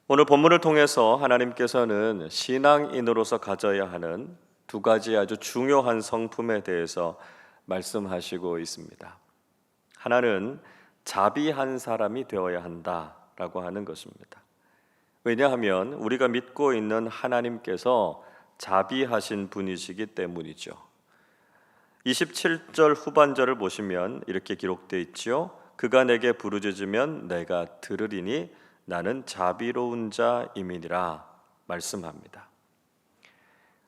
오늘 본문을 통해서 하나님께서는 신앙인으로서 가져야 하는 두 가지 아주 중요한 성품에 대해서 말씀하시고 있습니다. 하나는 자비한 사람이 되어야 한다라고 하는 것입니다. 왜냐하면 우리가 믿고 있는 하나님께서 자비하신 분이시기 때문이죠. 27절 후반절을 보시면 이렇게 기록되어 있지요. 그가 내게 부르짖으면 내가 들으리니 나는 자비로운 자임이니라 말씀합니다.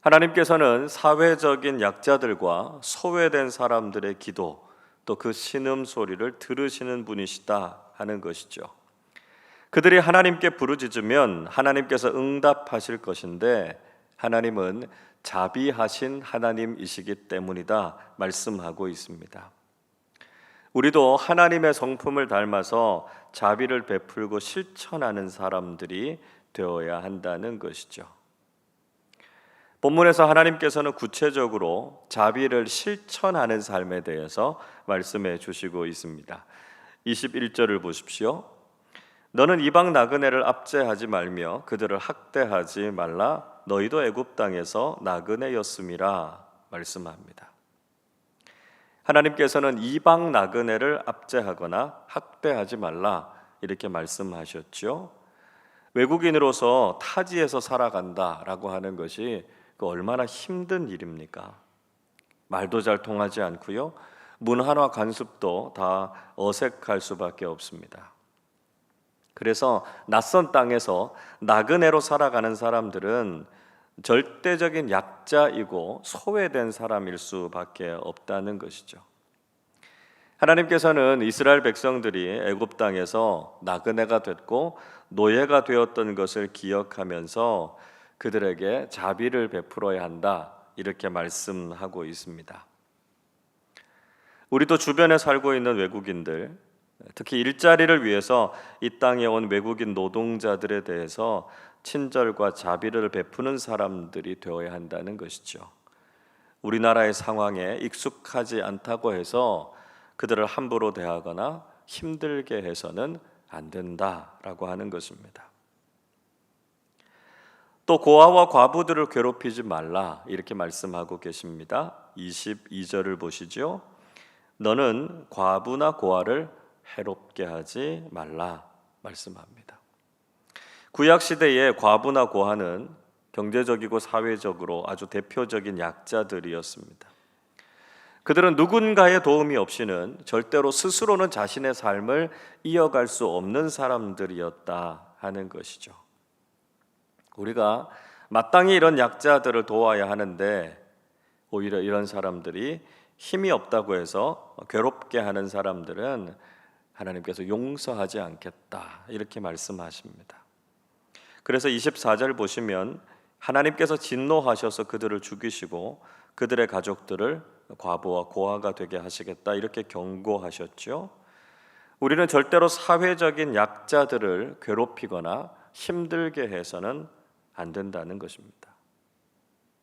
하나님께서는 사회적인 약자들과 소외된 사람들의 기도, 또 그 신음소리를 들으시는 분이시다 하는 것이죠. 그들이 하나님께 부르짖으면 하나님께서 응답하실 것인데 하나님은 자비하신 하나님이시기 때문이다 말씀하고 있습니다. 우리도 하나님의 성품을 닮아서 자비를 베풀고 실천하는 사람들이 되어야 한다는 것이죠. 본문에서 하나님께서는 구체적으로 자비를 실천하는 삶에 대해서 말씀해 주시고 있습니다. 21절을 보십시오. 너는 이방 나그네를 압제하지 말며 그들을 학대하지 말라. 너희도 애굽 땅에서 나그네였음이라 말씀합니다. 하나님께서는 이방 나그네를 압제하거나 학대하지 말라 이렇게 말씀하셨죠. 외국인으로서 타지에서 살아간다라고 하는 것이 얼마나 힘든 일입니까? 말도 잘 통하지 않고요. 문화나 관습도 다 어색할 수밖에 없습니다. 그래서 낯선 땅에서 나그네로 살아가는 사람들은 절대적인 약자이고 소외된 사람일 수밖에 없다는 것이죠. 하나님께서는 이스라엘 백성들이 애굽 땅에서 나그네가 됐고 노예가 되었던 것을 기억하면서 그들에게 자비를 베풀어야 한다 이렇게 말씀하고 있습니다. 우리도 주변에 살고 있는 외국인들, 특히 일자리를 위해서 이 땅에 온 외국인 노동자들에 대해서 친절과 자비를 베푸는 사람들이 되어야 한다는 것이죠. 우리나라의 상황에 익숙하지 않다고 해서 그들을 함부로 대하거나 힘들게 해서는 안 된다라고 하는 것입니다. 또 고아와 과부들을 괴롭히지 말라 이렇게 말씀하고 계십니다. 22절을 보시죠. 너는 과부나 고아를 해롭게 하지 말라 말씀합니다. 구약 시대의 과부나 고아는 경제적이고 사회적으로 아주 대표적인 약자들이었습니다. 그들은 누군가의 도움이 없이는 절대로 스스로는 자신의 삶을 이어갈 수 없는 사람들이었다 하는 것이죠. 우리가 마땅히 이런 약자들을 도와야 하는데 오히려 이런 사람들이 힘이 없다고 해서 괴롭게 하는 사람들은 하나님께서 용서하지 않겠다 이렇게 말씀하십니다. 그래서 24절 보시면 하나님께서 진노하셔서 그들을 죽이시고 그들의 가족들을 과부와 고아가 되게 하시겠다 이렇게 경고하셨죠. 우리는 절대로 사회적인 약자들을 괴롭히거나 힘들게 해서는 안 된다는 것입니다.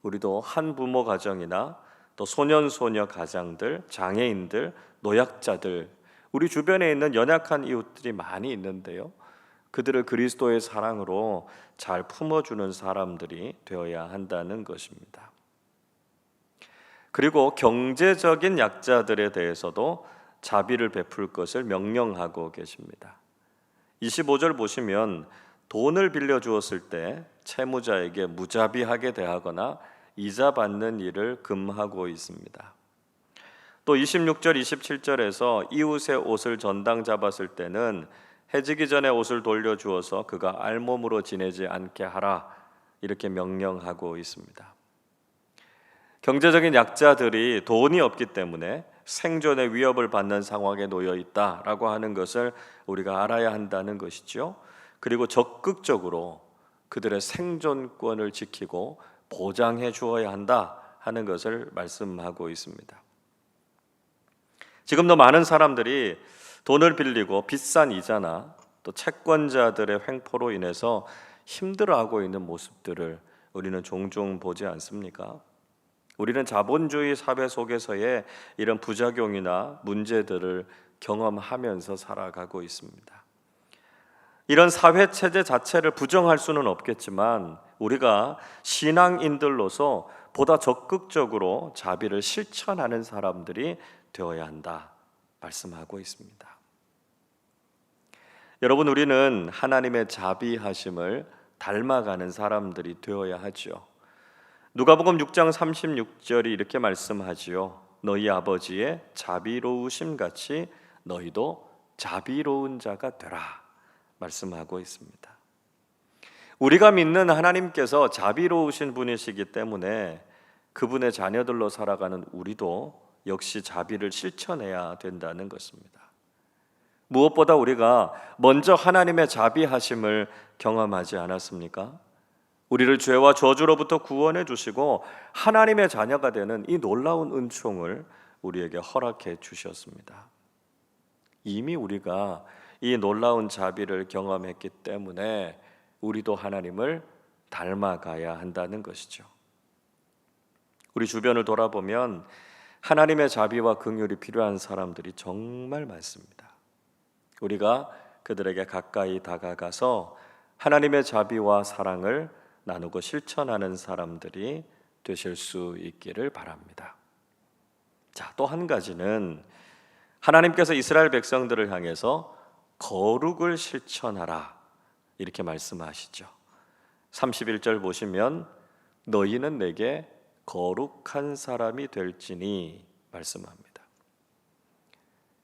우리도 한부모 가정이나 또 소년소녀 가장들, 장애인들, 노약자들, 우리 주변에 있는 연약한 이웃들이 많이 있는데요. 그들을 그리스도의 사랑으로 잘 품어주는 사람들이 되어야 한다는 것입니다. 그리고 경제적인 약자들에 대해서도 자비를 베풀 것을 명령하고 계십니다. 25절 보시면 돈을 빌려주었을 때 채무자에게 무자비하게 대하거나 이자 받는 일을 금하고 있습니다. 또 26절, 27절에서 이웃의 옷을 전당 잡았을 때는 해지기 전에 옷을 돌려주어서 그가 알몸으로 지내지 않게 하라 이렇게 명령하고 있습니다. 경제적인 약자들이 돈이 없기 때문에 생존의 위협을 받는 상황에 놓여 있다라고 하는 것을 우리가 알아야 한다는 것이죠. 그리고 적극적으로 그들의 생존권을 지키고 보장해 주어야 한다 하는 것을 말씀하고 있습니다. 지금도 많은 사람들이 돈을 빌리고 비싼 이자나 또 채권자들의 횡포로 인해서 힘들어하고 있는 모습들을 우리는 종종 보지 않습니까? 우리는 자본주의 사회 속에서의 이런 부작용이나 문제들을 경험하면서 살아가고 있습니다. 이런 사회 체제 자체를 부정할 수는 없겠지만 우리가 신앙인들로서 보다 적극적으로 자비를 실천하는 사람들이 되어야 한다 말씀하고 있습니다. 여러분, 우리는 하나님의 자비하심을 닮아가는 사람들이 되어야 하죠. 누가복음 6장 36절이 이렇게 말씀하지요. 너희 아버지의 자비로우심 같이 너희도 자비로운 자가 되라 말씀하고 있습니다. 우리가 믿는 하나님께서 자비로우신 분이시기 때문에 그분의 자녀들로 살아가는 우리도 역시 자비를 실천해야 된다는 것입니다. 무엇보다 우리가 먼저 하나님의 자비하심을 경험하지 않았습니까? 우리를 죄와 저주로부터 구원해 주시고 하나님의 자녀가 되는 이 놀라운 은총을 우리에게 허락해 주셨습니다. 이미 우리가 이 놀라운 자비를 경험했기 때문에 우리도 하나님을 닮아가야 한다는 것이죠. 우리 주변을 돌아보면 하나님의 자비와 긍휼이 필요한 사람들이 정말 많습니다. 우리가 그들에게 가까이 다가가서 하나님의 자비와 사랑을 나누고 실천하는 사람들이 되실 수 있기를 바랍니다. 자, 또 한 가지는 하나님께서 이스라엘 백성들을 향해서 거룩을 실천하라 이렇게 말씀하시죠. 31절 보시면 너희는 내게 거룩한 사람이 될지니 말씀합니다.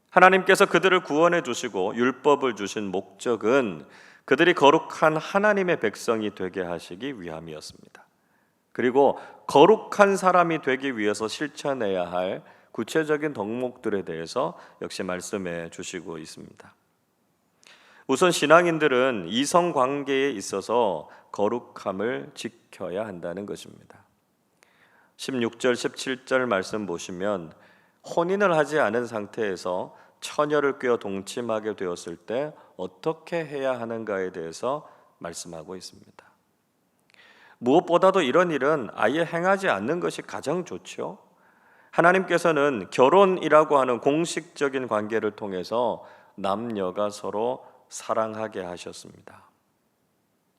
하나님께서 그들을 구원해 주시고 율법을 주신 목적은 그들이 거룩한 하나님의 백성이 되게 하시기 위함이었습니다. 그리고 거룩한 사람이 되기 위해서 실천해야 할 구체적인 덕목들에 대해서 역시 말씀해 주시고 있습니다. 우선 신앙인들은 이성 관계에 있어서 거룩함을 지켜야 한다는 것입니다. 16절, 17절 말씀 보시면 혼인을 하지 않은 상태에서 처녀를 꿰어 동침하게 되었을 때 어떻게 해야 하는가에 대해서 말씀하고 있습니다. 무엇보다도 이런 일은 아예 행하지 않는 것이 가장 좋죠. 하나님께서는 결혼이라고 하는 공식적인 관계를 통해서 남녀가 서로 사랑하게 하셨습니다.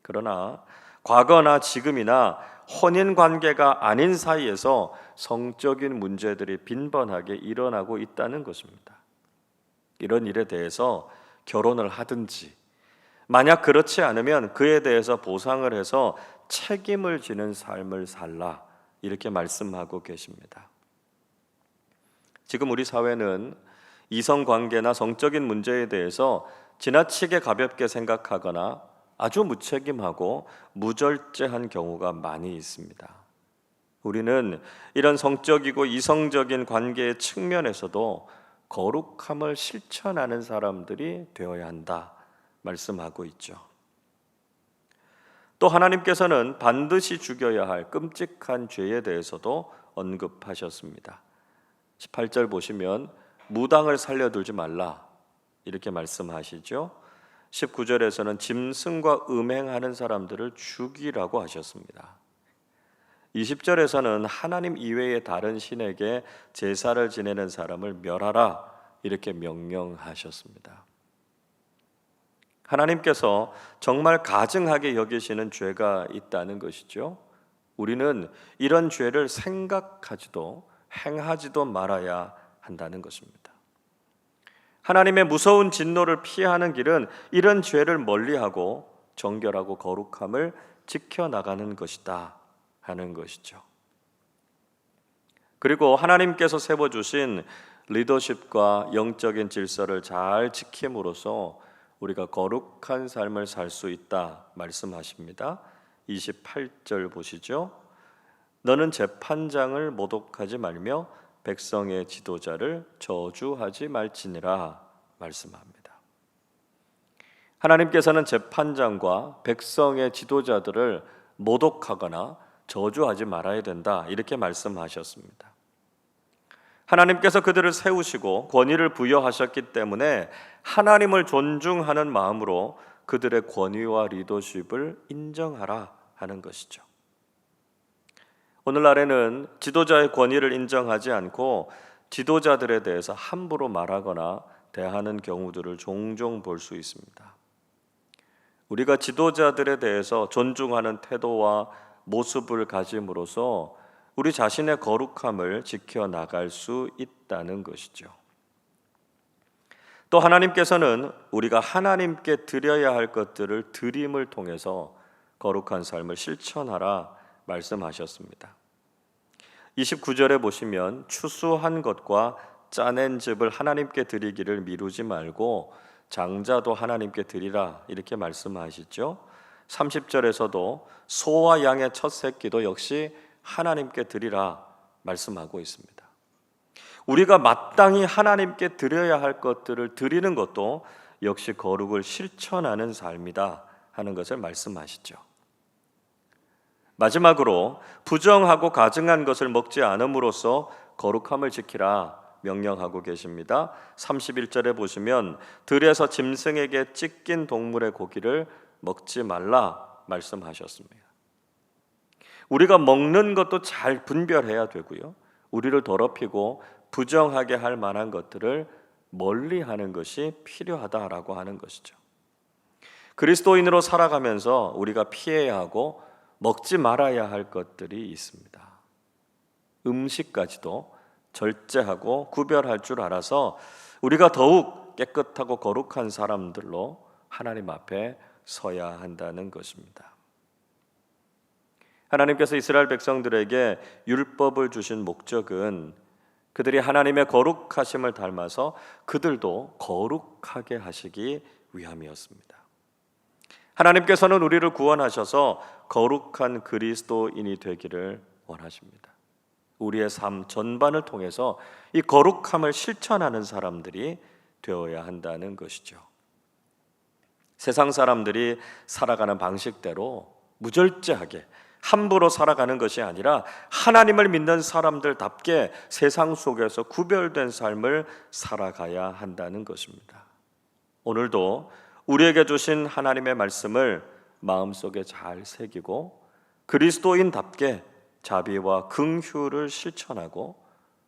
그러나 과거나 지금이나 혼인 관계가 아닌 사이에서 성적인 문제들이 빈번하게 일어나고 있다는 것입니다. 이런 일에 대해서 결혼을 하든지 만약 그렇지 않으면 그에 대해서 보상을 해서 책임을 지는 삶을 살라 이렇게 말씀하고 계십니다. 지금 우리 사회는 이성관계나 성적인 문제에 대해서 지나치게 가볍게 생각하거나 아주 무책임하고 무절제한 경우가 많이 있습니다. 우리는 이런 성적이고 이성적인 관계의 측면에서도 거룩함을 실천하는 사람들이 되어야 한다 말씀하고 있죠. 또 하나님께서는 반드시 죽여야 할 끔찍한 죄에 대해서도 언급하셨습니다. 18절 보시면 무당을 살려두지 말라 이렇게 말씀하시죠. 19절에서는 짐승과 음행하는 사람들을 죽이라고 하셨습니다. 20절에서는 하나님 이외의 다른 신에게 제사를 지내는 사람을 멸하라 이렇게 명령하셨습니다. 하나님께서 정말 가증하게 여기시는 죄가 있다는 것이죠. 우리는 이런 죄를 생각하지도 행하지도 말아야 한다는 것입니다. 하나님의 무서운 진노를 피하는 길은 이런 죄를 멀리하고 정결하고 거룩함을 지켜나가는 것이다 하는 것이죠. 그리고 하나님께서 세워주신 리더십과 영적인 질서를 잘 지킴으로써 우리가 거룩한 삶을 살 수 있다 말씀하십니다. 28절 보시죠. 너는 재판장을 모독하지 말며 백성의 지도자를 저주하지 말지니라 말씀합니다. 하나님께서는 재판장과 백성의 지도자들을 모독하거나 저주하지 말아야 된다 이렇게 말씀하셨습니다. 하나님께서 그들을 세우시고 권위를 부여하셨기 때문에 하나님을 존중하는 마음으로 그들의 권위와 리더십을 인정하라 하는 것이죠. 오늘날에는 지도자의 권위를 인정하지 않고 지도자들에 대해서 함부로 말하거나 대하는 경우들을 종종 볼 수 있습니다. 우리가 지도자들에 대해서 존중하는 태도와 모습을 가짐으로써 우리 자신의 거룩함을 지켜나갈 수 있다는 것이죠. 또 하나님께서는 우리가 하나님께 드려야 할 것들을 드림을 통해서 거룩한 삶을 실천하라 말씀하셨습니다. 29절에 보시면 추수한 것과 짜낸 즙을 하나님께 드리기를 미루지 말고 장자도 하나님께 드리라 이렇게 말씀하시죠. 30절에서도 소와 양의 첫 새끼도 역시 하나님께 드리라 말씀하고 있습니다. 우리가 마땅히 하나님께 드려야 할 것들을 드리는 것도 역시 거룩을 실천하는 삶이다 하는 것을 말씀하시죠. 마지막으로 부정하고 가증한 것을 먹지 않음으로써 거룩함을 지키라 명령하고 계십니다. 31절에 보시면 들에서 짐승에게 찢긴 동물의 고기를 먹지 말라 말씀하셨습니다. 우리가 먹는 것도 잘 분별해야 되고요, 우리를 더럽히고 부정하게 할 만한 것들을 멀리하는 것이 필요하다라고 하는 것이죠. 그리스도인으로 살아가면서 우리가 피해야 하고 먹지 말아야 할 것들이 있습니다. 음식까지도 절제하고 구별할 줄 알아서 우리가 더욱 깨끗하고 거룩한 사람들로 하나님 앞에 서야 한다는 것입니다. 하나님께서 이스라엘 백성들에게 율법을 주신 목적은 그들이 하나님의 거룩하심을 닮아서 그들도 거룩하게 하시기 위함이었습니다. 하나님께서는 우리를 구원하셔서 거룩한 그리스도인이 되기를 원하십니다. 우리의 삶 전반을 통해서 이 거룩함을 실천하는 사람들이 되어야 한다는 것이죠. 세상 사람들이 살아가는 방식대로 무절제하게 함부로 살아가는 것이 아니라 하나님을 믿는 사람들답게 세상 속에서 구별된 삶을 살아가야 한다는 것입니다. 오늘도 우리에게 주신 하나님의 말씀을 마음속에 잘 새기고 그리스도인답게 자비와 긍휼을 실천하고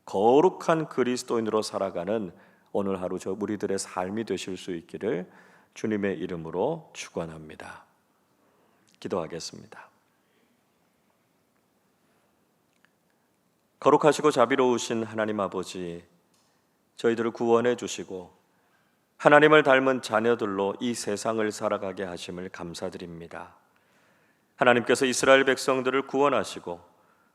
거룩한 그리스도인으로 살아가는 오늘 하루 저 우리들의 삶이 되실 수 있기를 주님의 이름으로 축원합니다. 기도하겠습니다. 거룩하시고 자비로우신 하나님 아버지, 저희들을 구원해 주시고 하나님을 닮은 자녀들로 이 세상을 살아가게 하심을 감사드립니다. 하나님께서 이스라엘 백성들을 구원하시고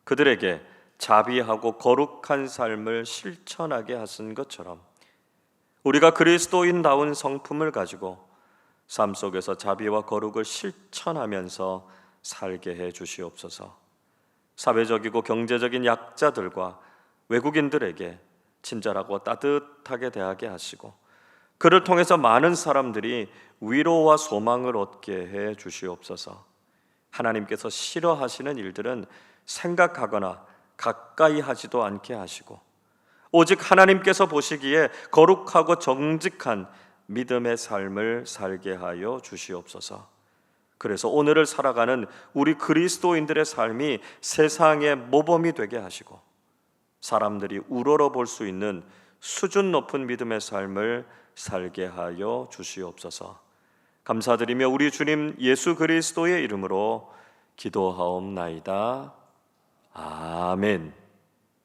그들에게 자비하고 거룩한 삶을 실천하게 하신 것처럼 우리가 그리스도인다운 성품을 가지고 삶 속에서 자비와 거룩을 실천하면서 살게 해 주시옵소서. 사회적이고 경제적인 약자들과 외국인들에게 친절하고 따뜻하게 대하게 하시고 그를 통해서 많은 사람들이 위로와 소망을 얻게 해 주시옵소서. 하나님께서 싫어하시는 일들은 생각하거나 가까이 하지도 않게 하시고 오직 하나님께서 보시기에 거룩하고 정직한 믿음의 삶을 살게 하여 주시옵소서. 그래서 오늘을 살아가는 우리 그리스도인들의 삶이 세상의 모범이 되게 하시고 사람들이 우러러 볼 수 있는 수준 높은 믿음의 삶을 살게 하여 주시옵소서. 감사드리며 우리 주님 예수 그리스도의 이름으로 기도하옵나이다. 아멘.